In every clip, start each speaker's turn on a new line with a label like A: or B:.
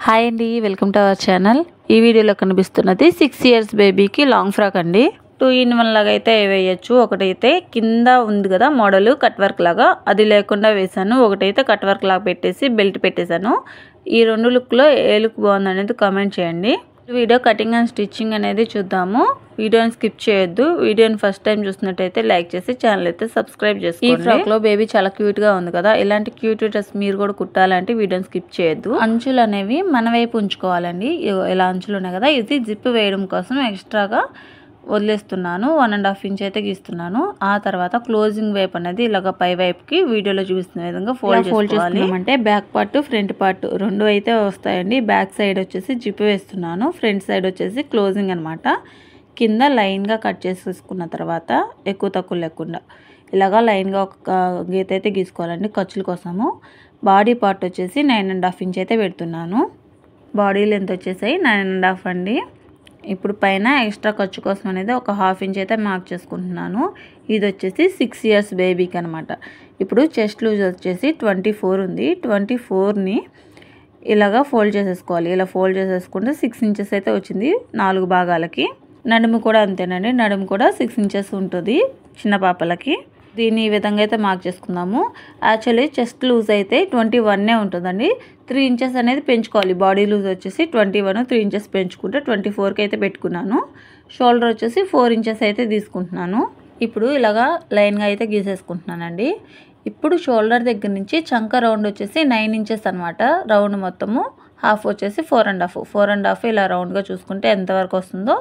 A: Hi అండి, welcome to our channel. ఈ వీడియోలో కనిపిస్తున్నది 6 ఇయర్స్ బేబీకి లాంగ్ ఫ్రాక్ అండి. 2 in 1 లాగా అయితే వేయచ్చు. ఒకటైతే కింద ఉంది కదా మోడల్ కట్ వర్క్ లాగా, అది లేకుండా వేసాను. ఒకటైతే కట్ వర్క్ లాగా పెట్టేసి బెల్ట్ పెట్టేశాను. ఈ రెండు లుక్లో ఏ లుక్ బాగుంది అనేది కామెంట్ చేయండి. వీడియో కటింగ్ అండ్ స్టిచ్చింగ్ అనేది చూద్దాము. వీడియోని స్కిప్ చేయొద్దు. వీడియోని ఫస్ట్ టైం చూసినట్టయితే లైక్ చేసి ఛానల్ అయితే సబ్స్క్రైబ్ చేసుకోండి. ఈ ఫ్రాక్ లో బేబీ చాలా క్యూట్ గా ఉంది కదా, ఇలాంటి క్యూట్ డ్రెస్ మీరు కూడా కుట్టాలంటే వీడియోని స్కిప్ చేయొద్దు. అంచులు అనేవి మన వైపు ఉంచుకోవాలండి. ఇలా అంచులు ఉన్నాయి కదా, ఇది జిప్ వేయడం కోసం ఎక్స్ట్రాగా వదిలేస్తున్నాను. 1.5 ఇంచ్ అయితే గీస్తున్నాను. ఆ తర్వాత క్లోజింగ్ వైపు అనేది ఇలాగ పై వైపుకి వీడియోలో చూపిస్తున్న విధంగా ఫోల్డ్ చేసుకున్నామంటే బ్యాక్ పార్ట్ ఫ్రంట్ పార్ట్ రెండు అయితే వస్తాయండి. బ్యాక్ సైడ్ వచ్చేసి జిప్ వేస్తున్నాను, ఫ్రంట్ సైడ్ వచ్చేసి క్లోజింగ్ అనమాట. కింద లైన్గా కట్ చేసేసుకున్న తర్వాత ఎక్కువ తక్కువ లేకుండా ఇలాగా లైన్గా ఒక గీత అయితే గీసుకోవాలండి ఖర్చుల కోసము. బాడీ పార్ట్ వచ్చేసి 9.5 ఇంచ్ అయితే పెడుతున్నాను. బాడీ లెంత్ వచ్చేసి 9.5 అండి. ఇప్పుడు పైన ఎక్స్ట్రా ఖర్చు కోసం అనేది ఒక 1/2 ఇంచ్ అయితే మార్క్ చేసుకుంటున్నాను. ఇది వచ్చేసి 6 ఇయర్స్ బేబీకి అనమాట. ఇప్పుడు చెస్ట్ లూజ్ వచ్చేసి 24 ఉంది. 24ని ఇలాగా ఫోల్డ్ చేసేసుకోవాలి. ఇలా ఫోల్డ్ చేసేసుకుంటే 6 ఇంచెస్ అయితే వచ్చింది 4 భాగాలకి. నడుము కూడా అంతేనండి, నడుము కూడా 6 ఇంచెస్ ఉంటుంది చిన్న పాపలకి. దీన్ని ఈ విధంగా అయితే మార్క్ చేసుకుందాము. యాక్చువల్లీ చెస్ట్ లూజ్ అయితే 21 ఉంటుందండి. 3 ఇంచెస్ అనేది పెంచుకోవాలి. బాడీ లూజ్ వచ్చేసి 21, 3 ఇంచెస్ పెంచుకుంటే 24కి అయితే పెట్టుకున్నాను. షోల్డర్ వచ్చేసి 4 ఇంచెస్ అయితే తీసుకుంటున్నాను. ఇప్పుడు ఇలాగా లైన్గా అయితే గీసేసుకుంటున్నానండి. ఇప్పుడు షోల్డర్ దగ్గర నుంచి చంక రౌండ్ వచ్చేసి 9 ఇంచెస్ అనమాట. రౌండ్ మొత్తము హాఫ్ వచ్చేసి 4.5 ఇలా రౌండ్గా చూసుకుంటే ఎంతవరకు వస్తుందో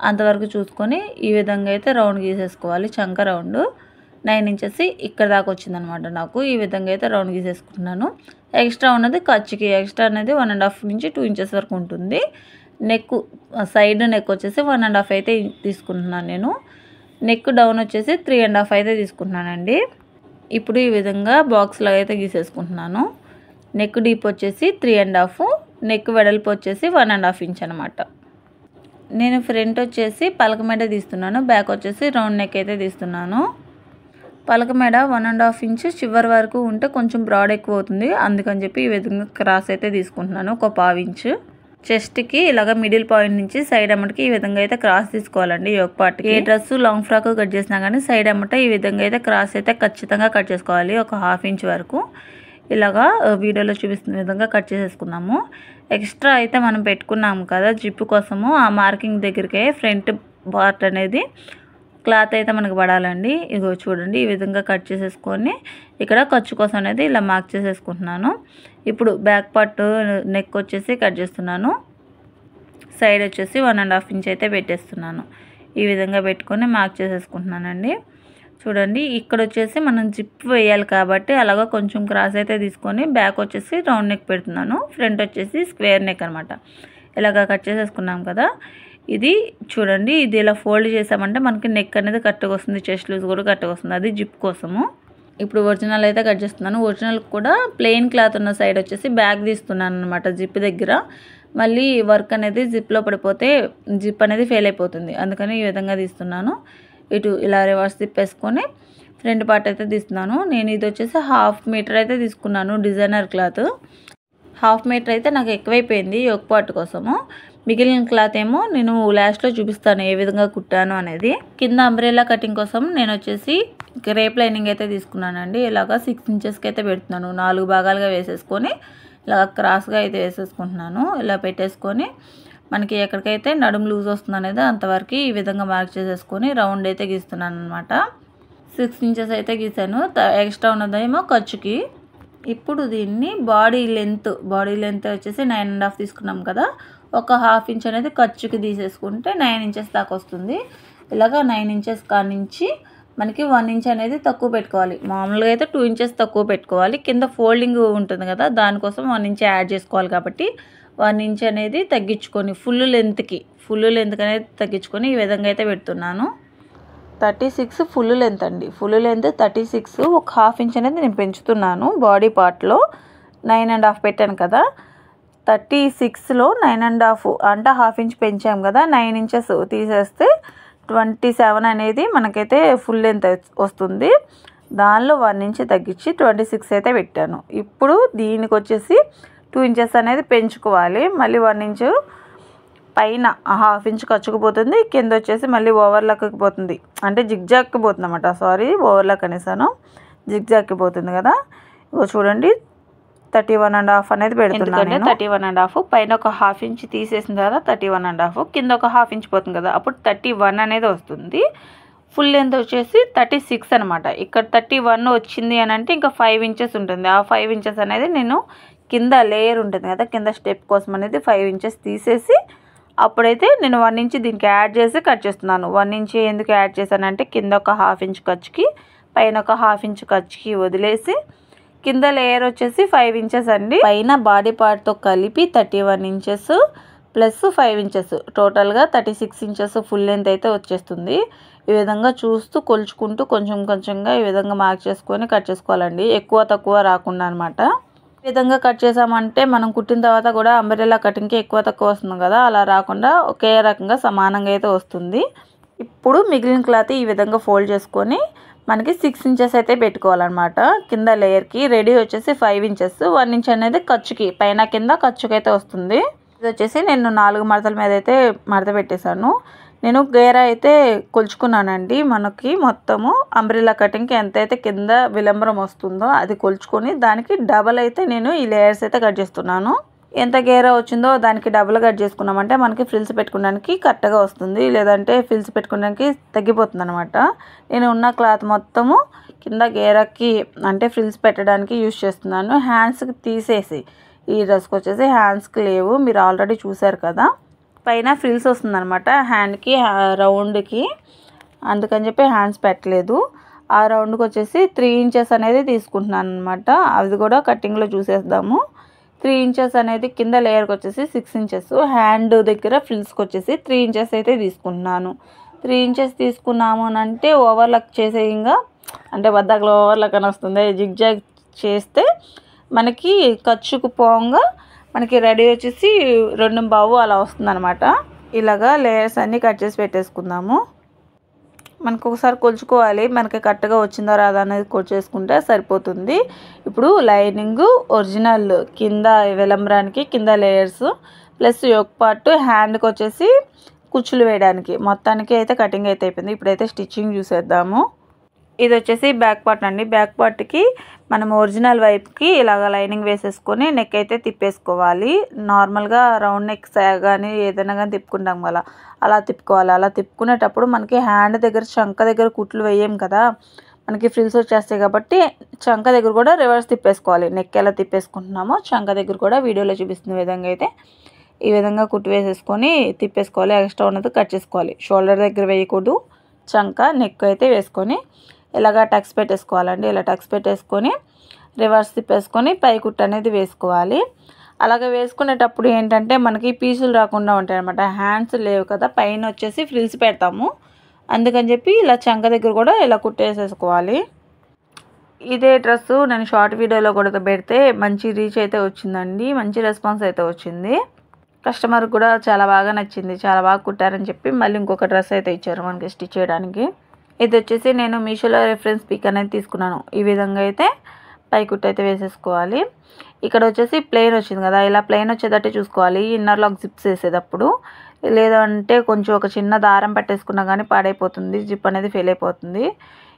A: అంతవరకు చూసుకొని ఈ విధంగా అయితే రౌండ్ గీసేసుకోవాలి. చంక రౌండ్ 9 ఇంచెస్ ఇక్కడ దాకా వచ్చిందనమాట నాకు. ఈ విధంగా అయితే రౌండ్ గీసేసుకుంటున్నాను. ఎక్స్ట్రా ఉన్నది ఖర్చుకి, ఎక్స్ట్రా అనేది 1.5 నుంచి 2 ఇంచెస్ వరకు ఉంటుంది. నెక్ సైడ్ నెక్ వచ్చేసి 1.5 అయితే తీసుకుంటున్నాను నేను. నెక్ డౌన్ వచ్చేసి 3.5 అయితే తీసుకుంటున్నానండి. ఇప్పుడు ఈ విధంగా బాక్స్ లాగా అయితే గీసేసుకుంటున్నాను. నెక్ డీప్ వచ్చేసి 3.5, నెక్ వెడల్పు వచ్చేసి 1.5 ఇంచ్ అనమాట. నేను ఫ్రంట్ వచ్చేసి పలక మెడ తీస్తున్నాను, బ్యాక్ వచ్చేసి రౌండ్ నెక్ అయితే తీస్తున్నాను. పలక మెడ 1.5 ఇంచ్ చివరి వరకు ఉంటే కొంచెం బ్రాడ్ ఎక్కువ అవుతుంది, అందుకని చెప్పి ఈ విధంగా క్రాస్ అయితే తీసుకుంటున్నాను. ఒక 1/2 ఇంచ్ చెస్ట్కి ఇలాగ మిడిల్ పాయింట్ నుంచి సైడ్ అమ్మటికి ఈ విధంగా అయితే క్రాస్ తీసుకోవాలండి. యోక్ పార్ట్కి ఏ డ్రెస్ లాంగ్ ఫ్రాక్ కట్ చేసినా కానీ సైడ్ అమ్మట ఈ విధంగా అయితే క్రాస్ అయితే ఖచ్చితంగా కట్ చేసుకోవాలి. ఒక 1/2 ఇంచ్ వరకు ఇలాగా వీడియోలో చూపిస్తున్న విధంగా కట్ చేసేసుకున్నాము. ఎక్స్ట్రా అయితే మనం పెట్టుకున్నాము కదా జిప్ కోసము, ఆ మార్కింగ్ దగ్గరికే ఫ్రంట్ పార్ట్ అనేది క్లాత్ అయితే మనకు పడాలండి. ఇగో చూడండి, ఈ విధంగా కట్ చేసేసుకొని ఇక్కడ ఖర్చు కోసం అనేది ఇలా మార్క్ చేసేసుకుంటున్నాను. ఇప్పుడు బ్యాక్ పార్ట్ నెక్ వచ్చేసి కట్ చేస్తున్నాను. సైడ్ వచ్చేసి 1.5 ఇంచ్ అయితే పెట్టేస్తున్నాను. ఈ విధంగా పెట్టుకొని మార్క్ చేసేసుకుంటున్నానండి. చూడండి, ఇక్కడ వచ్చేసి మనం జిప్ వేయాలి కాబట్టి అలాగా కొంచెం క్రాస్ అయితే తీసుకొని బ్యాక్ వచ్చేసి రౌండ్ నెక్ పెడుతున్నాను. ఫ్రంట్ వచ్చేసి స్క్వేర్ నెక్ అనమాట. ఇలాగా కట్ చేసేసుకున్నాం కదా. ఇది చూడండి, ఇది ఇలా ఫోల్డ్ చేసామంటే మనకి నెక్ అనేది కరెక్ట్గా వస్తుంది, చెస్ట్ లూజ్ కూడా కరెక్ట్గా వస్తుంది. అది జిప్ కోసము. ఇప్పుడు ఒరిజినల్ అయితే కట్ చేస్తున్నాను. ఒరిజినల్ కూడా ప్లెయిన్ క్లాత్ ఉన్న సైడ్ వచ్చేసి బ్యాక్ తీస్తున్నాను అనమాట జిప్ దగ్గర. మళ్ళీ వర్క్ అనేది జిప్లో పడిపోతే జిప్ అనేది ఫెయిల్ అయిపోతుంది, అందుకని ఈ విధంగా తీస్తున్నాను. ఇటు ఇలా రివర్స్ తిప్పేసుకొని ఫ్రంట్ పార్ట్ అయితే తీస్తున్నాను. నేను ఇది వచ్చేసి 1/2 మీటర్ అయితే తీసుకున్నాను డిజైనర్ క్లాత్. 1/2 మీటర్ అయితే నాకు ఎక్కువైపోయింది యోక్ పార్ట్ కోసము. మిగిలిన క్లాత్ ఏమో నేను లాస్ట్లో చూపిస్తాను ఏ విధంగా కుట్టాను అనేది. కింద అంబ్రెల్లా కటింగ్ కోసం నేను వచ్చేసి రేప్ లైనింగ్ అయితే తీసుకున్నానండి. ఇలాగా 6 ఇంచెస్కి అయితే పెడుతున్నాను. 4 భాగాలుగా వేసేసుకొని ఇలా క్రాస్గా అయితే వేసేసుకుంటున్నాను. ఇలా పెట్టేసుకొని మనకి ఎక్కడికైతే నడుము లూజ్ వస్తుంది అనేది అంతవరకు ఈ విధంగా మార్క్ చేసేసుకొని రౌండ్ అయితే గీస్తున్నాను అనమాట. 6 ఇంచెస్ అయితే గీసాను. ఎక్స్ట్రా ఉన్నదేమో ఖర్చుకి. ఇప్పుడు దీన్ని బాడీ లెంత్ వచ్చేసి 9.5 తీసుకున్నాం కదా, ఒక 1/2 ఇంచ్ అనేది ఖర్చుకి తీసేసుకుంటే 9 ఇంచెస్ దాకా వస్తుంది. ఇలాగా 9 ఇంచెస్ కానించి మనకి 1 ఇంచ్ అనేది తక్కువ పెట్టుకోవాలి. మామూలుగా అయితే 2 ఇంచెస్ తక్కువ పెట్టుకోవాలి. కింద ఫోల్డింగ్ ఉంటుంది కదా, దానికోసం 1 ఇంచ్ యాడ్ చేసుకోవాలి కాబట్టి 1 ఇంచ్ అనేది తగ్గించుకొని ఫుల్ లెంత్ అనేది తగ్గించుకొని ఈ విధంగా అయితే పెడుతున్నాను. 36 ఫుల్ లెంత్ అండి. Full length 36. ఒక 1/2 ఇంచ్ అనేది నేను పెంచుతున్నాను. బాడీ పార్ట్లో 9.5 పెట్టాను కదా, 36లో 9.5 అంటే 1/2 ఇంచ్ పెంచాం కదా, 9 ఇంచెస్ తీసేస్తే 27 అనేది మనకైతే ఫుల్ లెంత్ వస్తుంది. దానిలో 1 ఇంచ్ తగ్గించి 26 అయితే పెట్టాను. ఇప్పుడు దీనికి వచ్చేసి 2 ఇంచెస్ అనేది పెంచుకోవాలి. మళ్ళీ 1 ఇంచు పైన 1/2 ఇంచ్ ఖర్చుకుపోతుంది, కింద వచ్చేసి మళ్ళీ ఓవర్లాక్కి పోతుంది, అంటే జిగ్జాగ్కి పోతుంది అన్నమాట. సారీ, ఓవర్లాక్ అనేసాను, జిగ్జాగ్కి పోతుంది కదా. ఇగో చూడండి 31.5 అనేది పెడుతున్నాను. 31.5 పైన ఒక 1/2 ఇంచ్ తీసేసిన తర్వాత 31.5, కింద ఒక 1/2 ఇంచ్ పోతుంది కదా, అప్పుడు 31 అనేది వస్తుంది. ఫుల్ లెంత్ వచ్చేసి 36 అనమాట. ఇక్కడ 31 వచ్చింది అని అంటే ఇంకా 5 ఇంచెస్ ఉంటుంది. ఆ 5 ఇంచెస్ అనేది నేను కింద లేయర్ ఉంటుంది కదా, కింద స్టెప్ కోసం అనేది 5 ఇంచెస్ తీసేసి అప్పుడైతే నేను 1 ఇంచ్ దీనికి యాడ్ చేసి కట్ చేస్తున్నాను. 1 ఇంచ్ ఎందుకు యాడ్ చేశానంటే కింద ఒక 1/2 ఇంచ్ ఖర్చుకి, పైన ఒక 1/2 ఇంచ్ ఖర్చుకి వదిలేసి కింద లేయర్ వచ్చేసి 5 ఇంచెస్ అండి. పైన బాడీ పార్ట్తో కలిపి 31 ఇంచెస్ ప్లస్ 5 ఇంచెస్ టోటల్గా 36 ఇంచెస్ ఫుల్ లెంత్ అయితే వచ్చేస్తుంది. ఈ విధంగా చూస్తూ కొలుచుకుంటూ కొంచెం కొంచెంగా ఈ విధంగా మార్క్ చేసుకొని కట్ చేసుకోవాలండి, ఎక్కువ తక్కువ రాకుండా అనమాట. ఈ విధంగా కట్ చేసామంటే మనం కుట్టిన తర్వాత కూడా అంబ్రెల్లా కటింగ్కి ఎక్కువ తక్కువ వస్తుంది కదా, అలా రాకుండా ఒకే రకంగా సమానంగా అయితే వస్తుంది. ఇప్పుడు మిగిలిన క్లాత్ ఈ విధంగా ఫోల్డ్ చేసుకొని మనకి 6 ఇంచెస్ అయితే పెట్టుకోవాలన్నమాట. కింద లేయర్కి రెడీ వచ్చేసి 5 ఇంచెస్, 1 ఇంచ్ అనేది ఖర్చుకి, పైన కింద ఖర్చుకి అయితే వస్తుంది. ఇది వచ్చేసి నేను 4 మడతల మీద అయితే మడత పెట్టేశాను. నేను గేరా అయితే కొలుచుకున్నానండి. మనకి మొత్తము అంబ్రెల్లా కటింగ్కి ఎంతైతే కింద విలంబరం వస్తుందో అది కొలుచుకొని దానికి డబల్ అయితే నేను ఈ లేయర్స్ అయితే కట్ చేస్తున్నాను. ఎంత గేరా వచ్చిందో దానికి డబుల్ కట్ చేసుకున్నామంటే మనకి ఫ్రిల్స్ పెట్టుకోవడానికి కరెక్ట్గా వస్తుంది, లేదంటే ఫ్రిల్స్ పెట్టుకోవడానికి తగ్గిపోతుంది అనమాట. నేను ఉన్న క్లాత్ మొత్తము కింద గేరాకి అంటే ఫ్రిల్స్ పెట్టడానికి యూజ్ చేస్తున్నాను. హ్యాండ్స్కి తీసేసి, ఈ డ్రెస్కి వచ్చేసి హ్యాండ్స్కి లేవు, మీరు ఆల్రెడీ చూసారు కదా. పైన ఫ్రిల్స్ వస్తుందన్నమాట హ్యాండ్కి రౌండ్కి, అందుకని చెప్పి హ్యాండ్స్ పెట్టలేదు. ఆ రౌండ్కి వచ్చేసి 3 ఇంచెస్ అనేది తీసుకుంటున్నాను అనమాట. అది కూడా కటింగ్లో చూసేద్దాము. 3 ఇంచెస్ అనేది కింద లేయర్కి వచ్చేసి 6 ఇంచెస్, హ్యాండ్ దగ్గర ఫ్రిల్స్కి వచ్చేసి 3 ఇంచెస్ అయితే తీసుకుంటున్నాను. 3 ఇంచెస్ తీసుకున్నాము అని అంటే ఓవర్లాక్ చేసే ఇంకా అంటే వద్దకలో ఓవర్లాక్ అని వస్తుంది. జిగ్జాగ్ చేస్తే మనకి ఖర్చుకు పోగా మనకి రెడీ వచ్చేసి 2.5 అలా వస్తుందన్నమాట. ఇలాగా లేయర్స్ అన్నీ కట్ చేసి పెట్టేసుకుందాము. మనకు ఒకసారి కొలుచుకోవాలి, మనకి కరెక్ట్గా వచ్చిందా రాదా అనేది కొలిచేసుకుంటే సరిపోతుంది. ఇప్పుడు లైనింగ్ ఒరిజినల్ కింద విలంబరానికి కింద లేయర్స్ ప్లస్ యోక్ పార్ట్ హ్యాండ్కి వచ్చేసి కుచ్చులు వేయడానికి మొత్తానికి అయితే కటింగ్ అయితే అయిపోయింది. ఇప్పుడైతే స్టిచ్చింగ్ చూసేద్దాము. ఇది వచ్చేసి బ్యాక్ పార్ట్ అండి. బ్యాక్ పార్ట్కి మనం ఒరిజినల్ వైపుకి ఇలాగ లైనింగ్ వేసేసుకొని నెక్ అయితే తిప్పేసుకోవాలి. నార్మల్గా రౌండ్ నెక్ కానీ ఏదైనా కానీ తిప్పుకుంటాం కదా, అలా తిప్పుకోవాలి. అలా తిప్పుకునేటప్పుడు మనకి హ్యాండ్ దగ్గర చంక దగ్గర కుట్లు వేయం కదా, మనకి ఫ్రిల్స్ వచ్చేస్తాయి కాబట్టి చంక దగ్గర కూడా రివర్స్ తిప్పేసుకోవాలి. నెక్ ఎలా తిప్పేసుకుంటున్నామో చంక దగ్గర కూడా వీడియోలో చూపిస్తున్న విధంగా అయితే ఈ విధంగా కుట్టు వేసేసుకొని తిప్పేసుకోవాలి. ఎక్స్ట్రా ఉన్నది కట్ చేసుకోవాలి. షోల్డర్ దగ్గర వేయకూడదు, చంక నెక్ అయితే వేసుకొని ఇలాగ టక్స్ పెట్టేసుకోవాలండి. ఇలా టక్స్ పెట్టేసుకొని రివర్స్ తిప్పేసుకొని పై కుట్టు అనేది వేసుకోవాలి. అలాగే వేసుకునేటప్పుడు ఏంటంటే మనకి పీసులు రాకుండా ఉంటాయి అన్నమాట. హ్యాండ్స్ లేవు కదా, పైన వచ్చేసి ఫ్రిల్స్ పెడతాము, అందుకని చెప్పి ఇలా చంక దగ్గర కూడా ఇలా కుట్టేసేసుకోవాలి. ఇదే డ్రెస్సు నేను షార్ట్ వీడియోలో కూడా పెడితే మంచి రీచ్ అయితే వచ్చిందండి, మంచి రెస్పాన్స్ అయితే వచ్చింది. కస్టమర్కి కూడా చాలా బాగా నచ్చింది, చాలా బాగా కుట్టారని చెప్పి మళ్ళీ ఇంకొక డ్రెస్ అయితే ఇచ్చారు మనకి స్టిచ్ చేయడానికి. ఇది వచ్చేసి నేను మీషోలో రెఫరెన్స్ పిక్ అనేది తీసుకున్నాను. ఈ విధంగా అయితే పై కుట్టు అయితే వేసేసుకోవాలి. ఇక్కడ వచ్చేసి ప్లెయిన్ వచ్చింది కదా, ఇలా ప్లెయిన్ వచ్చేటట్టే చూసుకోవాలి ఇన్నర్ లాక్ జిప్స్ వేసేటప్పుడు. లేదంటే కొంచెం ఒక చిన్న దారం పట్టేసుకున్నా కానీ పాడైపోతుంది, జిప్ అనేది ఫెయిల్ అయిపోతుంది.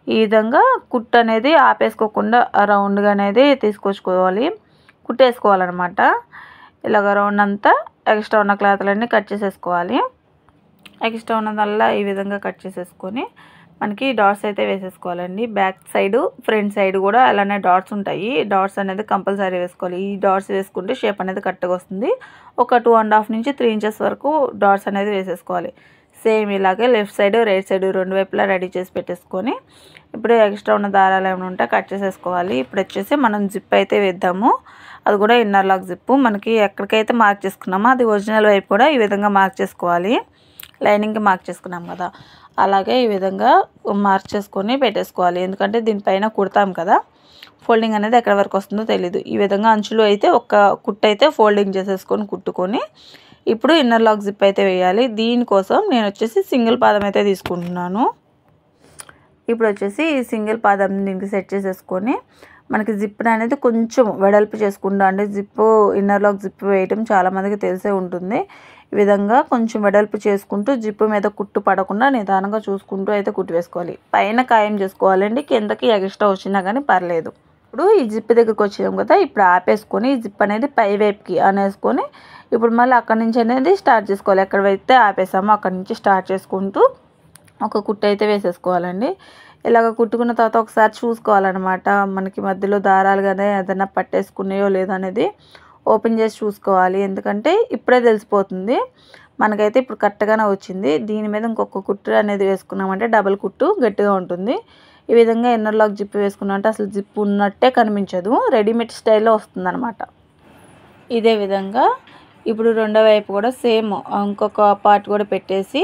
A: ఈ విధంగా కుట్టు అనేది ఆపేసుకోకుండా రౌండ్గా అనేది తీసుకొచ్చుకోవాలి, కుట్టేసుకోవాలన్నమాట. ఇలాగ రౌండ్ అంతా ఎక్స్ట్రా ఉన్న క్లాత్లన్నీ కట్ చేసేసుకోవాలి. ఎక్స్ట్రా ఉన్నదల్లా ఈ విధంగా కట్ చేసేసుకొని మనకి డాట్స్ అయితే వేసేసుకోవాలండి. బ్యాక్ సైడ్ ఫ్రంట్ సైడ్ కూడా అలానే డాట్స్ ఉంటాయి. డాట్స్ అనేది కంపల్సరీ వేసుకోవాలి. ఈ డాట్స్ వేసుకుంటే షేప్ అనేది కరెక్ట్గా వస్తుంది. ఒక 2.5 నుంచి 3 ఇంచెస్ వరకు డాట్స్ అనేది వేసేసుకోవాలి. సేమ్ ఇలాగే లెఫ్ట్ సైడ్ రైట్ సైడ్ రెండు వైపులా రెడీ చేసి పెట్టేసుకొని ఇప్పుడు ఎక్స్ట్రా ఉన్న దారాలు ఏమైనా ఉంటే కట్ చేసేసుకోవాలి. ఇప్పుడు వచ్చేసి మనం జిప్ అయితే వేద్దాము. అది కూడా ఇన్నర్ లాక్ జిప్పు మనకి ఎక్కడికైతే మార్క్ చేసుకున్నామో అది ఒరిజినల్ వైపు కూడా ఈ విధంగా మార్క్ చేసుకోవాలి. లైనింగ్కి మార్క్ చేసుకున్నాం కదా, అలాగే ఈ విధంగా మార్క్ చేసుకొని పెట్టేసుకోవాలి. ఎందుకంటే దీనిపైన కుడతాం కదా, ఫోల్డింగ్ అనేది ఎక్కడి వరకు వస్తుందో తెలీదు. ఈ విధంగా అంచులు అయితే ఒక కుట్టు అయితే ఫోల్డింగ్ చేసేసుకొని కుట్టుకొని ఇప్పుడు ఇన్నర్ లాక్ జిప్ అయితే వేయాలి. దీనికోసం నేను వచ్చేసి సింగిల్ పాదం అయితే తీసుకుంటున్నాను. ఇప్పుడు వచ్చేసి సింగిల్ పాదం దీనికి సెట్ చేసేసుకొని మనకి జిప్ అనేది కొంచెం వెడల్పు చేసుకుంటా, అంటే జిప్పు ఇన్నర్లోకి జిప్ వేయటం చాలామందికి తెలిసే ఉంటుంది. ఈ విధంగా కొంచెం వెడల్పు చేసుకుంటూ జిప్పు మీద కుట్టు పడకుండా నిదానంగా చూసుకుంటూ అయితే కుట్టు వేసుకోవాలి. పైన ఖాయం చేసుకోవాలండి, కిందకి ఎక్స్ట్రా వచ్చినా కానీ పర్లేదు. ఇప్పుడు ఈ జిప్ దగ్గరికి వచ్చాం కదా, ఇప్పుడు ఆపేసుకొని ఈ జిప్ అనేది పై వైపుకి అనేసుకొని ఇప్పుడు మళ్ళీ అక్కడి నుంచి అనేది స్టార్ట్ చేసుకోవాలి. ఎక్కడైతే ఆపేసామో అక్కడి నుంచి స్టార్ట్ చేసుకుంటూ ఒక కుట్టు అయితే వేసేసుకోవాలండి. ఇలాగ కుట్టుకున్న తర్వాత ఒకసారి చూసుకోవాలన్నమాట, మనకి మధ్యలో దారాలు కానీ ఏదైనా పట్టేసుకున్నాయో లేదనేది ఓపెన్ చేసి చూసుకోవాలి. ఎందుకంటే ఇప్పుడే తెలిసిపోతుంది. మనకైతే ఇప్పుడు కరెక్ట్గానే వచ్చింది. దీని మీద ఇంకొక కుట్టు అనేది వేసుకున్నామంటే డబుల్ కుట్టు గట్టిగా ఉంటుంది. ఈ విధంగా ఇన్నర్ లాక్ జిప్ వేసుకున్నామంటే అసలు జిప్ ఉన్నట్టే కనిపించదు, రెడీమేడ్ స్టైల్లో వస్తుందన్నమాట. ఇదే విధంగా ఇప్పుడు రెండో వైపు కూడా సేమ్ ఇంకొక పార్ట్ కూడా పెట్టేసి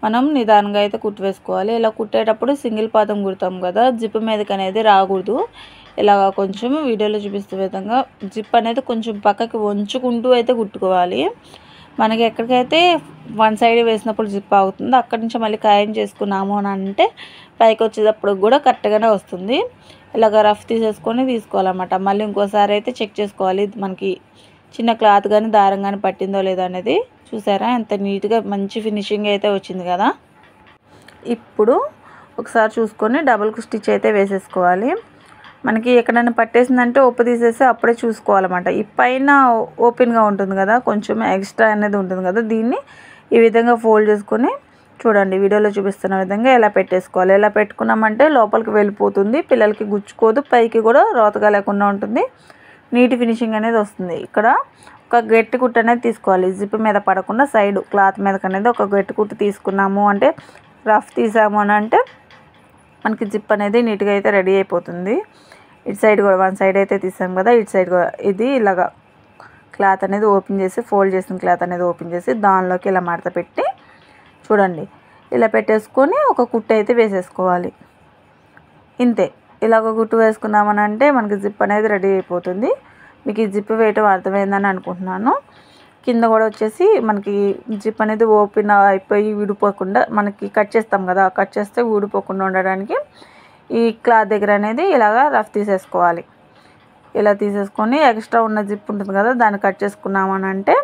A: మనం నిదానంగా అయితే కుట్టు వేసుకోవాలి. ఇలా కుట్టేటప్పుడు సింగిల్ పాదం కుడతాం కదా, జిప్ మీదకి అనేది రాకూడదు. ఇలాగ కొంచెం వీడియోలో చూపిస్తున్న విధంగా జిప్ అనేది కొంచెం పక్కకి వంచుకుంటూ అయితే కుట్టుకోవాలి. మనకి ఎక్కడికైతే వన్ సైడ్ వేసినప్పుడు జిప్ ఆగుతుందో అక్కడి నుంచి మళ్ళీ ఖాయం చేసుకున్నాము అని అంటే పైకి వచ్చేటప్పుడు కూడా కరెక్ట్గానే వస్తుంది. ఇలాగ రఫ్ తీసుకోవాలన్నమాట. మళ్ళీ ఇంకోసారి అయితే చెక్ చేసుకోవాలి, మనకి చిన్న క్లాత్ కానీ దారం కానీ పట్టిందో లేదో అనేది. చూసారా ఎంత నీట్గా మంచి ఫినిషింగ్ అయితే వచ్చింది కదా. ఇప్పుడు ఒకసారి చూసుకొని డబుల్ స్టిచ్ అయితే వేసేసుకోవాలి. మనకి ఎక్కడైనా పట్టేసిందంటే ఉప్పు తీసేసి అప్పుడే చూసుకోవాలన్నమాట. ఈ పైన ఓపెన్గా ఉంటుంది కదా, కొంచెం ఎక్స్ట్రా అనేది ఉంటుంది కదా, దీన్ని ఈ విధంగా ఫోల్డ్ చేసుకొని చూడండి వీడియోలో చూపిస్తున్న విధంగా ఎలా పెట్టేసుకోవాలి. ఎలా పెట్టుకున్నామంటే లోపలికి వెళ్ళిపోతుంది, పిల్లలకి గుచ్చుకోదు, పైకి కూడా రోతగా లేకుండా ఉంటుంది, నీట్ ఫినిషింగ్ అనేది వస్తుంది. ఇక్కడ ఒక గట్టి కుట్టు అనేది తీసుకోవాలి, జిప్ మీద పడకుండా సైడ్ క్లాత్ మీదకి అనేది ఒక గట్టి కుట్టు తీసుకున్నాము అంటే రఫ్ తీసాము అని అంటే మనకి జిప్ అనేది నీట్గా అయితే రెడీ అయిపోతుంది. ఇటు సైడ్ కూడా వన్ సైడ్ అయితే తీసాం కదా, ఇటు సైడ్ కూడా ఇది ఇలాగా క్లాత్ అనేది ఓపెన్ చేసి ఫోల్డ్ చేసిన క్లాత్ అనేది ఓపెన్ చేసి దానిలోకి ఇలా మడత పెట్టి చూడండి ఇలా పెట్టేసుకొని ఒక కుట్టు అయితే వేసేసుకోవాలి. ఇంతే, ఇలాగ కుట్టు వేసుకున్నామని అంటే మనకి జిప్ అనేది రెడీ అయిపోతుంది. మీకు ఈ జిప్ వేయటం అర్థమైందని అనుకుంటున్నాను. కింద కూడా వచ్చేసి మనకి జిప్ అనేది ఓపెన్ అయిపోయి ఊడిపోకుండా మనకి కట్ చేస్తాం కదా, కట్ చేస్తే ఊడిపోకుండా ఉండడానికి ఈ క్లాత్ దగ్గర అనేది ఇలాగా రఫ్ తీసేసుకోవాలి. ఇలా తీసేసుకొని ఎక్స్ట్రా ఉన్న జిప్ ఉంటుంది కదా దాన్ని కట్ చేసుకున్నామని అంటే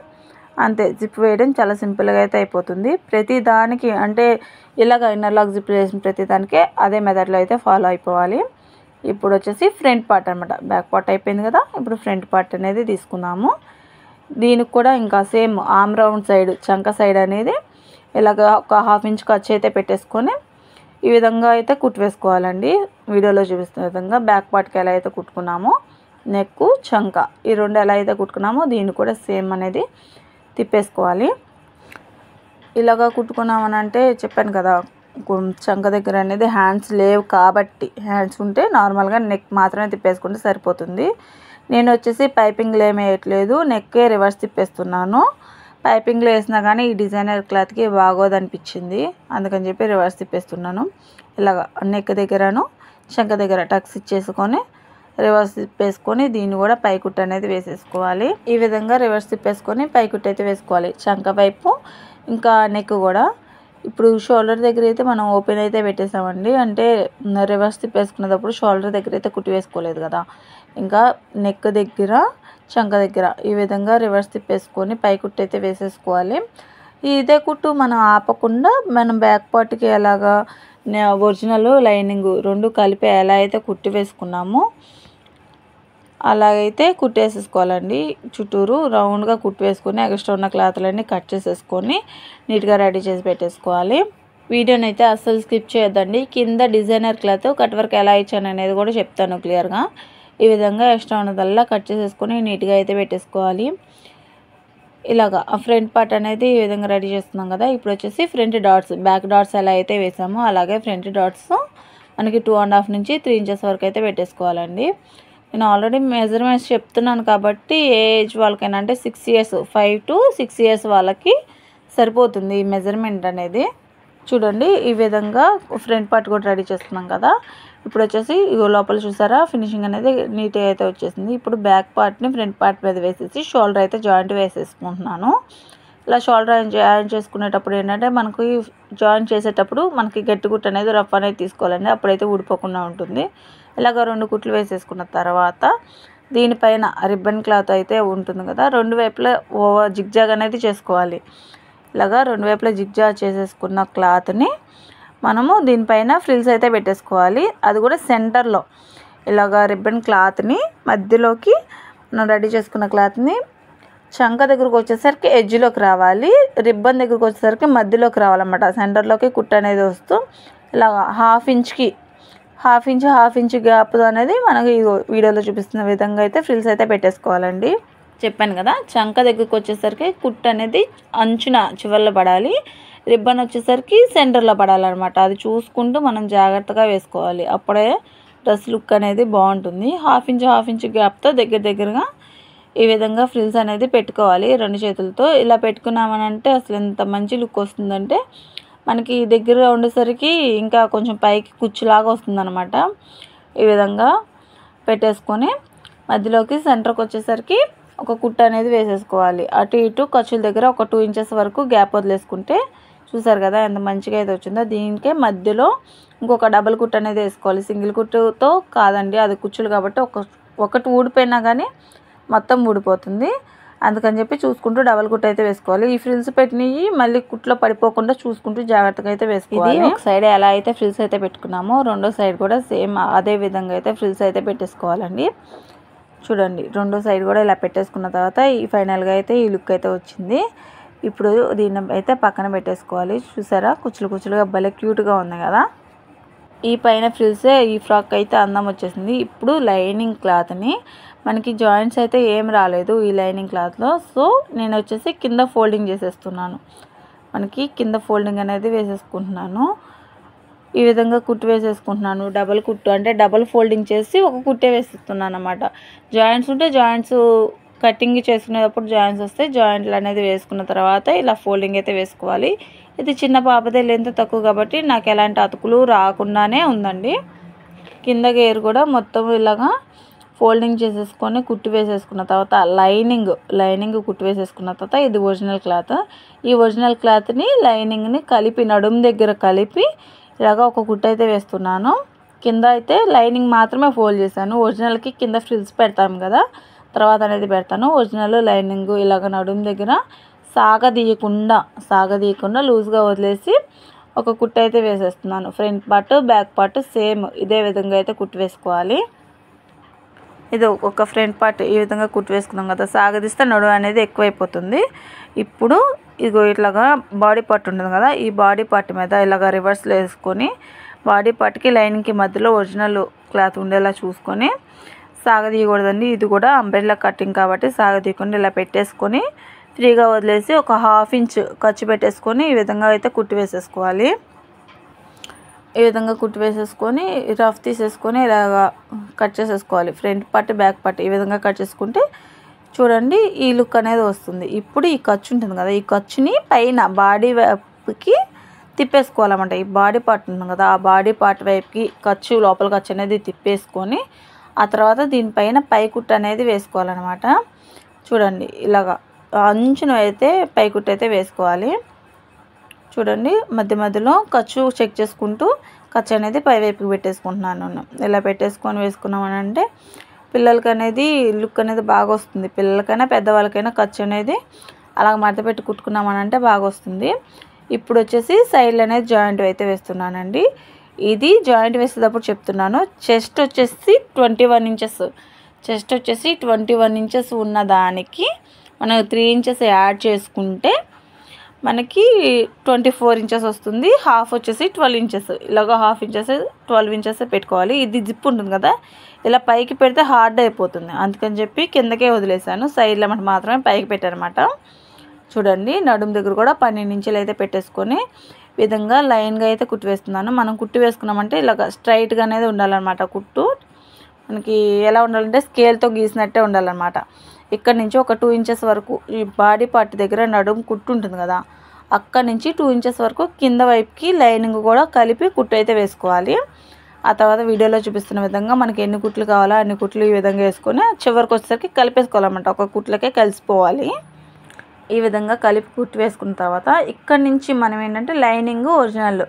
A: అంతే, జిప్ వేయడం చాలా సింపుల్గా అయితే అయిపోతుంది. ప్రతి దానికి అంటే ఇలాగ ఇన్నర్ లాక్ జిప్ వేసిన ప్రతి దానికి అదే మెథడ్లో అయితే ఫాలో అయిపోవాలి. ఇప్పుడు వచ్చేసి ఫ్రంట్ పార్ట్ అనమాట, బ్యాక్ పార్ట్ అయిపోయింది కదా, ఇప్పుడు ఫ్రంట్ పార్ట్ అనేది తీసుకున్నాము. దీనికి కూడా ఇంకా సేమ్ ఆర్మ్ రౌండ్ సైడ్ చంక సైడ్ అనేది ఇలాగ ఒక హాఫ్ ఇంచ్ ఖర్చు అయితే పెట్టేసుకొని ఈ విధంగా అయితే కుట్టు వేసుకోవాలండి. వీడియోలో చూపిస్తున్న విధంగా బ్యాక్ పార్ట్కి ఎలా అయితే కుట్టుకున్నామో నెక్ చంక ఈ రెండు ఎలా అయితే కుట్టుకున్నామో దీన్ని కూడా సేమ్ అనేది తిప్పేసుకోవాలి. ఇలాగా కుట్టుకున్నామని అంటే చెప్పాను కదా, చంక దగ్గర అనేది హ్యాండ్స్ లేవు కాబట్టి, హ్యాండ్స్ ఉంటే నార్మల్గా నెక్ మాత్రమే తిప్పేసుకుంటే సరిపోతుంది. నేను వచ్చేసి పైపింగ్లు ఏమి వేయట్లేదు, నెక్కే రివర్స్ తిప్పేస్తున్నాను. పైపింగ్లో వేసినా కానీ ఈ డిజైనర్ క్లాత్కి బాగోదనిపించింది, అందుకని చెప్పి రివర్స్ తిప్పేస్తున్నాను. ఇలాగ నెక్ దగ్గరను చంక దగ్గర టక్స్ ఇచ్చేసుకొని రివర్స్ తిప్పేసుకొని దీన్ని కూడా పైకుట్టు అనేది వేసేసుకోవాలి. ఈ విధంగా రివర్స్ తిప్పేసుకొని పైకుట్టు అయితే వేసుకోవాలి చంక వైపు ఇంకా నెక్ కూడా. ఇప్పుడు షోల్డర్ దగ్గర అయితే మనం ఓపెన్ అయితే పెట్టేసామండి, అంటే రివర్స్ తిప్పేసుకునేటప్పుడు షోల్డర్ దగ్గర అయితే కుట్టి వేసుకోలేదు కదా, ఇంకా నెక్ దగ్గర చంక దగ్గర ఈ విధంగా రివర్స్ తిప్పేసుకొని పై కుట్టు అయితే వేసేసుకోవాలి. ఇదే కుట్టు మనం ఆపకుండా మనం బ్యాక్ పార్ట్కి ఎలాగా ఒరిజినల్ లైనింగ్ రెండు కలిపి ఎలా అయితే కుట్టి వేసుకున్నామో అలాగైతే కుట్టేసేసుకోవాలండి. చుట్టూరు రౌండ్గా కుట్టి వేసుకొని ఎక్స్ట్రా ఉన్న క్లాత్లన్నీ కట్ చేసేసుకొని నీట్గా రెడీ చేసి పెట్టేసుకోవాలి. వీడియోని అయితే అస్సలు స్కిప్ చేయొద్దండి, కింద డిజైనర్ క్లాత్ కట్ వర్క్ ఎలా ఇచ్చాను అనేది కూడా చెప్తాను క్లియర్గా. ఈ విధంగా ఎక్స్ట్రా ఉన్నదల్లా కట్ చేసేసుకొని నీట్గా అయితే పెట్టేసుకోవాలి. ఇలాగా ఫ్రంట్ పార్ట్ అనేది ఈ విధంగా రెడీ చేస్తున్నాం కదా. ఇప్పుడు వచ్చేసి ఫ్రంట్ డాట్స్ బ్యాక్ డాట్స్ ఎలా అయితే వేసామో అలాగే ఫ్రంట్ డాట్స్ మనకి 2.5 నుంచి 3 ఇంచెస్ వరకు అయితే పెట్టేసుకోవాలండి. నేను ఆల్రెడీ మెజర్మెంట్స్ చెప్తున్నాను కాబట్టి ఏ ఏజ్ వాళ్ళకైనా అంటే 6 ఇయర్స్ 5 to 6 ఇయర్స్ వాళ్ళకి సరిపోతుంది ఈ మెజర్మెంట్ అనేది. చూడండి ఈ విధంగా ఫ్రంట్ పార్ట్ కూడా రెడీ చేస్తున్నాం కదా. ఇప్పుడు వచ్చేసి లోపల చూసారా ఫినిషింగ్ అనేది నీట్గా అయితే వచ్చేసింది. ఇప్పుడు బ్యాక్ పార్ట్ని ఫ్రంట్ పార్ట్ మీద వేసేసి షోల్డర్ అయితే జాయింట్ వేసేసుకుంటున్నాను. ఇలా షోల్డర్ జాయిన్ చేసుకునేటప్పుడు ఏంటంటే మనకి జాయిన్ చేసేటప్పుడు మనకి గట్టి గుట్ట అనేది రఫ్ అనేది తీసుకోవాలండి, అప్పుడైతే ఊడిపోకుండా ఉంటుంది. ఇలాగ 2 కుట్లు వేసేసుకున్న తర్వాత దీనిపైన రిబ్బన్ క్లాత్ అయితే ఉంటుంది కదా, 2 వైపులా జిగ్జాగ్ అనేది చేసుకోవాలి. ఇలాగా 2 వైపులా జిగ్జాగ్ చేసేసుకున్న క్లాత్ని మనము దీనిపైన ఫ్రిల్స్ అయితే పెట్టేసుకోవాలి. అది కూడా సెంటర్లో ఇలాగ రిబ్బన్ క్లాత్ని మధ్యలోకి మనం రెడీ చేసుకున్న క్లాత్ని చంక దగ్గరకు వచ్చేసరికి ఎడ్జ్లోకి రావాలి, రిబ్బన్ దగ్గరకు వచ్చేసరికి మధ్యలోకి రావాలన్నమాట. సెంటర్లోకి కుట్టు అనేది వస్తూ ఇలాగ హాఫ్ ఇంచ్ గ్యాప్ అనేది మనకి వీడియోలో చూపిస్తున్న విధంగా అయితే ఫ్రిల్స్ అయితే పెట్టేసుకోవాలండి. చెప్పాను కదా, చంక దగ్గరకు వచ్చేసరికి కుట్టు అనేది అంచున చివర్లో పడాలి, రిబ్బన్ వచ్చేసరికి సెంటర్లో పడాలన్నమాట. అది చూసుకుంటూ మనం జాగ్రత్తగా వేసుకోవాలి, అప్పుడే డ్రెస్ లుక్ అనేది బాగుంటుంది. హాఫ్ ఇంచ్ గ్యాప్తో దగ్గరగా ఈ విధంగా ఫ్రిల్స్ అనేది పెట్టుకోవాలి 2 చేతులతో. ఇలా పెట్టుకున్నామనంటే అసలు ఎంత మంచి లుక్ వస్తుందంటే మనకి దగ్గరగా ఉండేసరికి ఇంకా కొంచెం పైకి కుచ్చులాగా వస్తుందన్నమాట. ఈ విధంగా పెట్టేసుకొని మధ్యలోకి సెంటర్కి వచ్చేసరికి ఒక కుట్టు అనేది వేసేసుకోవాలి. అటు ఇటు ఖర్చుల దగ్గర ఒక 2 ఇంచెస్ వరకు గ్యాప్ వదిలేసుకుంటే చూసారు కదా ఎంత మంచిగా అయితే వచ్చిందో. దీనికే మధ్యలో ఇంకొక డబల్ కుట్టు అనేది వేసుకోవాలి. సింగిల్ కుట్టుతో కాదండి, అది కుచ్చులు కాబట్టి ఒకటి ఊడిపోయినా కానీ మొత్తం ఊడిపోతుంది. అందుకని చెప్పి చూసుకుంటూ డబల్ కుట్టు అయితే వేసుకోవాలి. ఈ ఫ్రిల్స్ పెట్టినవి మళ్ళీ కుట్లో పడిపోకుండా చూసుకుంటూ జాగ్రత్తగా అయితే వేసుకోవాలి. ఒక సైడ్ ఎలా అయితే ఫ్రిల్స్ అయితే పెట్టుకున్నామో రెండో సైడ్ కూడా సేమ్ అదే విధంగా అయితే ఫ్రిల్స్ అయితే పెట్టేసుకోవాలండి. చూడండి, రెండో సైడ్ కూడా ఇలా పెట్టేసుకున్న తర్వాత ఈ ఫైనల్గా అయితే ఈ లుక్ అయితే వచ్చింది. ఇప్పుడు దీన్ని అయితే పక్కన పెట్టేసుకోవాలి. చూసారా కుచ్చులుగా భలే క్యూట్గా ఉంది కదా. ఈ పైన ఫ్రిల్సే ఈ ఫ్రాక్ అయితే అందం వచ్చేసింది. ఇప్పుడు లైనింగ్ క్లాత్ని మనకి జాయింట్స్ అయితే ఏం రాలేదు ఈ లైనింగ్ క్లాత్లో, సో నేను వచ్చేసి కింద ఫోల్డింగ్ చేసేస్తున్నాను. మనకి కింద ఫోల్డింగ్ అనేది వేసేసుకుంటున్నాను. ఈ విధంగా కుట్టు వేసేసుకుంటున్నాను. డబల్ కుట్టు అంటే డబల్ ఫోల్డింగ్ చేసి ఒక కుట్టే వేసేస్తున్నాను అన్నమాట. జాయింట్స్ ఉంటే జాయింట్స్ కటింగ్ చేసుకునేటప్పుడు జాయింట్స్ వస్తే జాయింట్లు అనేది వేసుకున్న తర్వాత ఇలా ఫోల్డింగ్ అయితే వేసుకోవాలి. ఇది చిన్న పాపదే లెంత్ తక్కువ కాబట్టి నాకు ఎలాంటి అతుకులు రాకుండానే ఉందండి. కింద గేర్ కూడా మొత్తం ఇలాగా ఫోల్డింగ్ చేసేసుకొని కుట్టు వేసేసుకున్న తర్వాత లైనింగ్ కుట్టు వేసేసుకున్న తర్వాత ఇది ఒరిజినల్ క్లాత్. ఈ ఒరిజినల్ క్లాత్ని లైనింగ్ని కలిపి నడుము దగ్గర కలిపి ఇలాగా ఒక కుట్టు అయితే వేస్తున్నాను. కింద అయితే లైనింగ్ మాత్రమే ఫోల్డ్ చేశాను. ఒరిజినల్కి కింద ఫ్రిల్స్ పెడతాం కదా, తర్వాత అనేది పెడతాను. ఒరిజినల్ లైనింగ్ ఇలాగ నడుము దగ్గర సాగదీయకుండా లూజ్గా వదిలేసి ఒక కుట్టు అయితే వేసేస్తున్నాను. Front part back part same ఇదే విధంగా అయితే కుట్టు వేసుకోవాలి. ఇది ఒక ఫ్రంట్ పార్ట్ ఈ విధంగా కుట్టు వేసుకున్నాం కదా, సాగదీస్తే నడుము అనేది ఎక్కువైపోతుంది. ఇప్పుడు ఇదిగో ఇట్లాగా బాడీ పార్ట్ ఉంటుంది కదా, ఈ బాడీ పార్ట్ మీద ఇలాగ రివర్స్లో వేసుకొని బాడీ పార్ట్కి లైనింగ్కి మధ్యలో ఒరిజినల్ క్లాత్ ఉండేలా చూసుకొని సాగదీయకూడదండి. ఇది కూడా అంబ్రెల్లా కటింగ్ కాబట్టి సాగదీయకుండా ఇలా పెట్టేసుకొని ఫ్రీగా వదిలేసి ఒక హాఫ్ ఇంచ్ ఖర్చు పెట్టేసుకొని ఈ విధంగా అయితే కుట్టు వేసేసుకోవాలి. ఈ విధంగా కుట్టు వేసేసుకొని రఫ్ తీసేసుకొని ఇలాగా కట్ చేసేసుకోవాలి. ఫ్రంట్ పార్ట్ బ్యాక్ పార్ట్ ఈ విధంగా కట్ చేసుకుంటే చూడండి ఈ లుక్ అనేది వస్తుంది. ఇప్పుడు ఈ ఖర్చు ఉంటుంది కదా, ఈ ఖర్చుని పైన బాడీ వైపుకి తిప్పేసుకోవాలన్నమాట. ఈ బాడీ పార్ట్ ఉంటుంది కదా, ఆ బాడీ పార్ట్ వైపుకి ఖర్చు లోపల ఖర్చు అనేది తిప్పేసుకొని ఆ తర్వాత దీనిపైన పై కుట్టు అనేది వేసుకోవాలన్నమాట. చూడండి ఇలాగా అంచున అయితే పై కుట్టు అయితే వేసుకోవాలి. చూడండి మధ్యలో ఖర్చు చెక్ చేసుకుంటూ ఖర్చు అనేది పై వైపుకి పెట్టేసుకుంటున్నాను. ఇలా పెట్టేసుకొని వేసుకున్నామని అంటే పిల్లలకి అనేది లుక్ అనేది బాగా వస్తుంది. పిల్లలకైనా పెద్దవాళ్ళకైనా ఖర్చు అనేది అలా మడత పెట్టి కుట్టుకున్నామని అంటే బాగా వస్తుంది. ఇప్పుడు వచ్చేసి సైడ్లు అనేది జాయింట్ అయితే వేస్తున్నానండి. ఇది జాయింట్ వేసేటప్పుడు చెప్తున్నాను. చెస్ట్ వచ్చేసి 21 ఇంచెస్, చెస్ట్ వచ్చేసి 21 ఇంచెస్ ఉన్న దానికి మనం 3 ఇంచెస్ యాడ్ చేసుకుంటే మనకి 24 ఇంచెస్ వస్తుంది. హాఫ్ వచ్చేసి 12 ఇంచెస్, ఇలాగ హాఫ్ ఇంచెస్ 12 ఇంచెస్ పెట్టుకోవాలి. ఇది జిప్ ఉంటుంది కదా, ఇలా పైకి పెడితే హార్డ్ అయిపోతుంది, అందుకని చెప్పి కిందకే వదిలేసాను. సైడ్ల మాత్రమే పైకి పెట్టారనమాట. చూడండి నడుము దగ్గర కూడా 12 ఇంచులు అయితే పెట్టేసుకొని విధంగా లైన్గా అయితే కుట్టు వేస్తున్నాను. మనం కుట్టు వేసుకున్నామంటే ఇలాగ స్ట్రైట్గా అనేది ఉండాలన్నమాట. కుట్టు మనకి ఎలా ఉండాలంటే స్కేల్తో గీసినట్టే ఉండాలన్నమాట. ఇక్కడ నుంచి ఒక 2 ఇంచెస్ వరకు ఈ బాడీ పార్ట్ దగ్గర నడుము కుట్టు ఉంటుంది కదా, అక్కడ నుంచి 2 ఇంచెస్ వరకు కింద వైపుకి లైనింగ్ కూడా కలిపి కుట్టు అయితే వేసుకోవాలి. ఆ తర్వాత వీడియోలో చూపిస్తున్న విధంగా మనకి ఎన్ని కుట్లు కావాలో అన్ని కుట్లు ఈ విధంగా వేసుకొని చివరికి వచ్చేసరికి కలిపేసుకోవాలన్నమాట. ఒక కుట్లకే కలిసిపోవాలి. ఈ విధంగా కలిపి కుట్టు వేసుకున్న తర్వాత ఇక్కడ నుంచి మనం ఏంటంటే లైనింగ్ ఒరిజినల్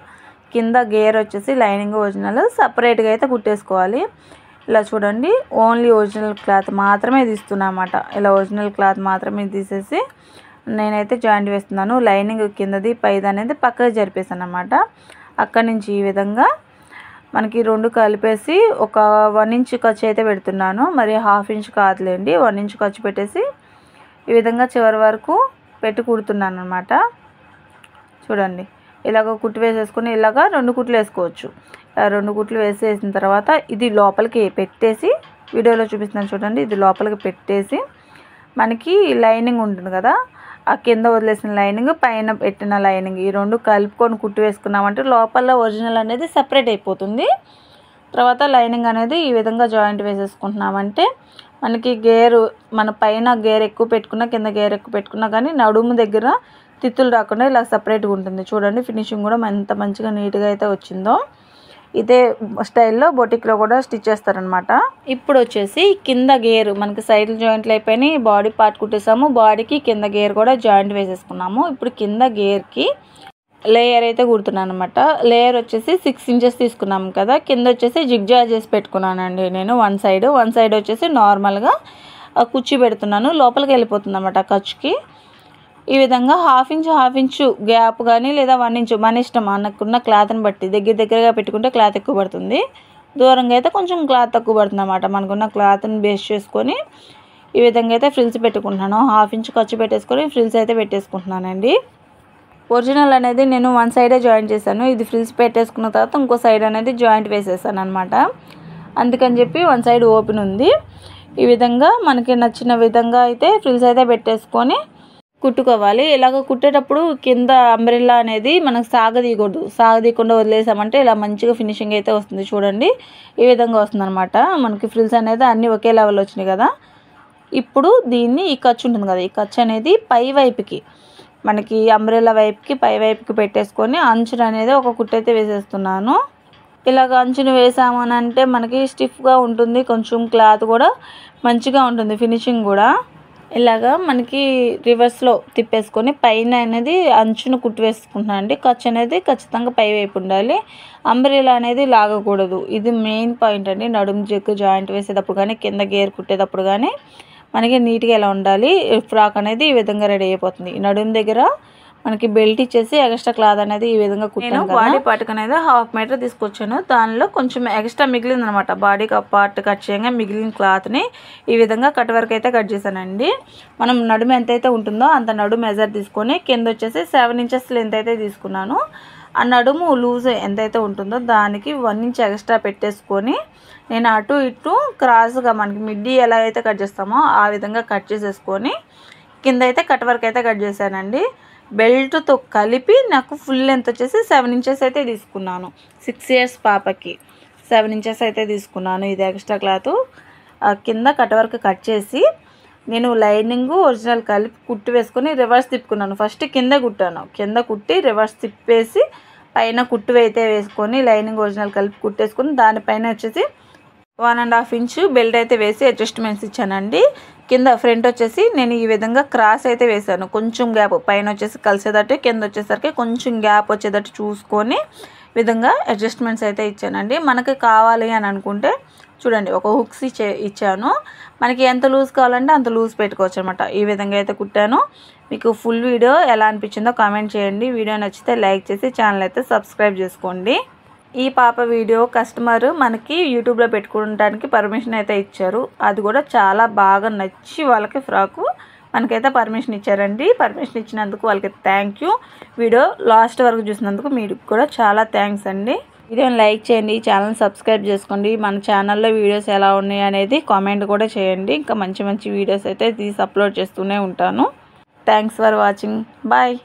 A: కింద గేర్ వచ్చేసి లైనింగ్ ఒరిజినల్ సపరేట్గా అయితే కుట్టేసుకోవాలి. ఇలా చూడండి, ఓన్లీ ఒరిజినల్ క్లాత్ మాత్రమే తీస్తున్నా అన్నమాట. ఇలా ఒరిజినల్ క్లాత్ మాత్రమే తీసేసి నేనైతే జాయింట్ వేస్తున్నాను. లైనింగ్ కిందది పైది అనేది పక్కకి జరిపేసాను అన్నమాట. అక్కడి నుంచి ఈ విధంగా మనకి 2 కలిపేసి ఒక 1 ఇంచ్ ఖర్చు అయితే పెడుతున్నాను. మరి 1/2 ఇంచ్ కాదులేండి, 1 ఇంచ్ ఖర్చు పెట్టేసి ఈ విధంగా చివరి వరకు పెట్టి కుడుతున్నాను అన్నమాట. చూడండి, ఇలాగ కుట్టు వేసేసుకొని ఇలాగ 2 కుట్లు వేసుకోవచ్చు. 2 కుట్లు వేసేసిన తర్వాత ఇది లోపలికి పెట్టేసి, వీడియోలో చూపిస్తున్నాను చూడండి, ఇది లోపలికి పెట్టేసి మనకి లైనింగ్ ఉంటుంది కదా, ఆ కింద వదిలేసిన లైనింగ్ పైన పెట్టిన లైనింగ్ ఈ 2 కలుపుకొని కుట్టు వేసుకున్నామంటే లోపల ఒరిజినల్ అనేది సపరేట్ అయిపోతుంది. తర్వాత లైనింగ్ అనేది ఈ విధంగా జాయింట్ వేసేసుకుంటున్నామంటే మనకి గేరు, మన పైన గేర్ ఎక్కువ పెట్టుకున్నా కింద గేర్ ఎక్కువ పెట్టుకున్నా కానీ నడుము దగ్గర తిత్తులు రాకుండా ఇలా సపరేట్గా ఉంటుంది. చూడండి, ఫినిషింగ్ కూడా ఎంత మంచిగా నీట్గా అయితే వచ్చిందో. ఇదే స్టైల్లో బొటిక్లో కూడా స్టిచ్ చేస్తారనమాట. ఇప్పుడు వచ్చేసి కింద గేర్ మనకి సైడ్ జాయింట్లు అయిపోయినాయి, బాడీ పార్ట్ కుట్టేసాము, బాడీకి కింద గేర్ కూడా జాయింట్ వేసేసుకున్నాము. ఇప్పుడు కింద గేర్కి లేయర్ అయితే కుడుతున్నాను అనమాట. లేయర్ వచ్చేసి 6 ఇంచెస్ తీసుకున్నాము కదా, కింద వచ్చేసి జిగ్జాగ్ చేసి పెట్టుకున్నానండి నేను. వన్ సైడ్ వచ్చేసి నార్మల్గా కుర్చీ పెడుతున్నాను, లోపలికి వెళ్ళిపోతుంది అనమాట ఖర్చుకి. ఈ విధంగా 1/2 ఇంచు గ్యాప్ కానీ లేదా 1 ఇంచు మన ఇష్టం, మనకున్న క్లాత్ని బట్టి. దగ్గరగా పెట్టుకుంటే క్లాత్ ఎక్కువ పడుతుంది, దూరంగా అయితే కొంచెం క్లాత్ తక్కువ పడుతుంది అన్నమాట. మనకున్న క్లాత్ని బేస్ చేసుకొని ఈ విధంగా అయితే ఫ్రిల్స్ పెట్టుకుంటున్నాను. 1/2 ఇంచు ఖర్చు పెట్టేసుకొని ఫ్రిల్స్ అయితే పెట్టేసుకుంటున్నానండి. ఒరిజినల్ అనేది నేను 1 సైడే జాయింట్ చేశాను. ఇది ఫ్రిల్స్ పెట్టేసుకున్న తర్వాత ఇంకో సైడ్ అనేది జాయింట్ వేసేసాను అనమాట. అందుకని చెప్పి 1 సైడ్ ఓపెన్ ఉంది. ఈ విధంగా మనకి నచ్చిన విధంగా అయితే ఫ్రిల్స్ అయితే పెట్టేసుకొని కుట్టుకోవాలి. ఇలాగ కుట్టేటప్పుడు కింద అంబ్రెల్లా అనేది మనకు సాగదీయకూడదు. సాగదీయకుండా వదిలేసామంటే ఇలా మంచిగా ఫినిషింగ్ అయితే వస్తుంది. చూడండి, ఈ విధంగా వస్తుంది అనమాట. మనకి ఫ్రిల్స్ అనేది అన్నీ ఒకే లెవెల్ వచ్చినాయి కదా. ఇప్పుడు దీన్ని ఈ ఖర్చు ఉంటుంది కదా, ఈ ఖర్చు అనేది పై వైపుకి మనకి అంబ్రెల్లా వైపుకి పై వైపుకి పెట్టేసుకొని అంచులు అనేది ఒక కుట్టు అయితే వేసేస్తున్నాను. ఇలాగ అంచుని వేసామని అంటే మనకి స్టిఫ్గా ఉంటుంది, కొంచెం క్లాత్ కూడా మంచిగా ఉంటుంది, ఫినిషింగ్ కూడా. ఇలాగా మనకి రివర్స్లో తిప్పేసుకొని పైన అనేది అంచును కుట్టు వేసుకుంటున్నాను అండి. ఖర్చు అనేది ఖచ్చితంగా పై వైపు ఉండాలి, అంబ్రెల్లా అనేది లాగకూడదు. ఇది మెయిన్ పాయింట్ అండి. నడుము జగ్గు జాయింట్ వేసేటప్పుడు కానీ కింద గేర్ కుట్టేటప్పుడు కానీ మనకి నీట్గా ఎలా ఉండాలి. ఫ్రాక్ అనేది ఈ విధంగా రెడీ అయిపోతుంది. నడుము దగ్గర మనకి బెల్ట్ ఇచ్చేసి ఎక్స్ట్రా క్లాత్ అనేది ఈ విధంగా కుట్టాను. బాడీ పార్ట్ అనేది 1/2 మీటర్ తీసుకొచ్చాను. దానిలో కొంచెం ఎక్స్ట్రా మిగిలింది అనమాట. బాడీ పార్ట్ కట్ చేయగా మిగిలిన క్లాత్ని ఈ విధంగా కట్ వరకు అయితే కట్ చేశానండి. మనం నడుము ఎంతైతే ఉంటుందో అంత నడుము మెజర్ తీసుకొని కింద వచ్చేసి 7 ఇంచెస్ లెంత్ అయితే తీసుకున్నాను. ఆ నడుము లూజ్ ఎంతైతే ఉంటుందో దానికి 1 ఇంచ్ ఎక్స్ట్రా పెట్టేసుకొని నేను అటు ఇటు క్రాస్గా మనకి మిడ్డీ ఎలా అయితే కట్ చేస్తామో ఆ విధంగా కట్ చేసేసుకొని కింద అయితే కట్ వర్క్ అయితే కట్ చేశానండి. బెల్ట్తో కలిపి నాకు ఫుల్ లెంత్ వచ్చేసి 7 ఇంచెస్ అయితే తీసుకున్నాను. 6 ఇయర్స్ పాపకి 7 ఇంచెస్ అయితే తీసుకున్నాను. ఇది ఎక్స్ట్రా క్లాత్ కింద కట్ వర్క్ కట్ చేసి నేను లైనింగ్ ఒరిజినల్ కలిపి కుట్టి వేసుకొని రివర్స్ తిప్పుకున్నాను. ఫస్ట్ కింద కుట్టాను, కింద కుట్టి రివర్స్ తిప్పేసి పైన కుట్టు అయితే వేసుకొని లైనింగ్ ఒరిజినల్ కలిపి కుట్టేసుకొని దానిపైన వచ్చేసి 1.5 ఇంచు బెల్ట్ అయితే వేసి అడ్జస్ట్మెంట్స్ ఇచ్చానండి. కింద ఫ్రంట్ వచ్చేసి నేను ఈ విధంగా క్రాస్ అయితే వేసాను. కొంచెం గ్యాప్ పైన వచ్చేసి కలిసేటట్టు కింద వచ్చేసరికి కొంచెం గ్యాప్ వచ్చేటట్టు చూసుకొని విధంగా అడ్జస్ట్మెంట్స్ అయితే ఇచ్చానండి. మనకి కావాలి అని అనుకుంటే చూడండి ఒక హుక్స్ ఇచ్చాను. మనకి ఎంత లూజ్ కావాలంటే అంత లూజ్ పెట్టుకోవచ్చు అనమాట. ఈ విధంగా అయితే కుట్టాను. మీకు ఫుల్ వీడియో ఎలా అనిపించిందో కామెంట్ చేయండి. వీడియో నచ్చితే లైక్ చేసి ఛానల్ అయితే సబ్స్క్రైబ్ చేసుకోండి. ఈ పాప వీడియో కస్టమర్ మనకి యూట్యూబ్లో పెట్టుకోవడానికి పర్మిషన్ అయితే ఇచ్చారు. అది కూడా చాలా బాగా నచ్చి వాళ్ళకి ఫ్రాకు మనకైతే పర్మిషన్ ఇచ్చారండి. పర్మిషన్ ఇచ్చినందుకు వాళ్ళకి థ్యాంక్ యూ. వీడియో లాస్ట్ వరకు చూసినందుకు మీకు కూడా చాలా థ్యాంక్స్ అండి. వీడియోని లైక్ చేయండి, ఛానల్ సబ్స్క్రైబ్ చేసుకోండి. మన ఛానల్లో వీడియోస్ ఎలా ఉన్నాయి అనేది కామెంట్ కూడా చేయండి. ఇంకా మంచి మంచి వీడియోస్ అయితే తీసి అప్లోడ్ చేస్తూనే ఉంటాను. Thanks for watching. బాయ్.